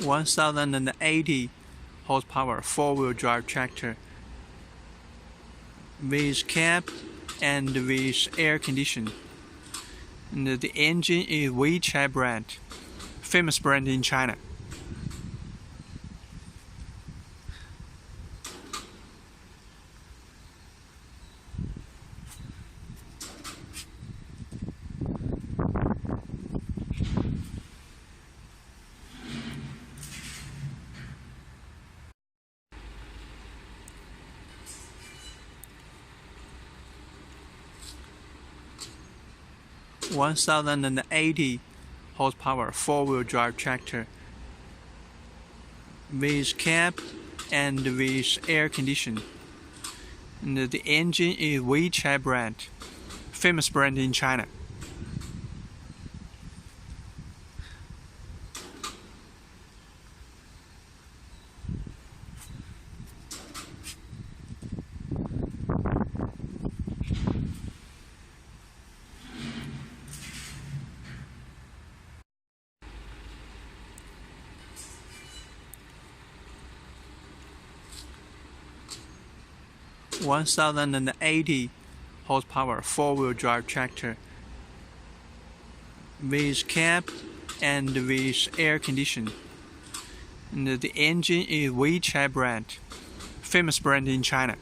1080 horsepower four-wheel drive tractor with cab and with air conditioning. And the engine is Weichai brand, famous brand in China. (1080 horsepower four-wheel drive tractor with cab and with air conditioning. And the engine is Weichai brand, famous brand in China. (1080 horsepower four-wheel drive tractor with cab and with air conditioning. And the engine is Weichai brand, famous brand in China.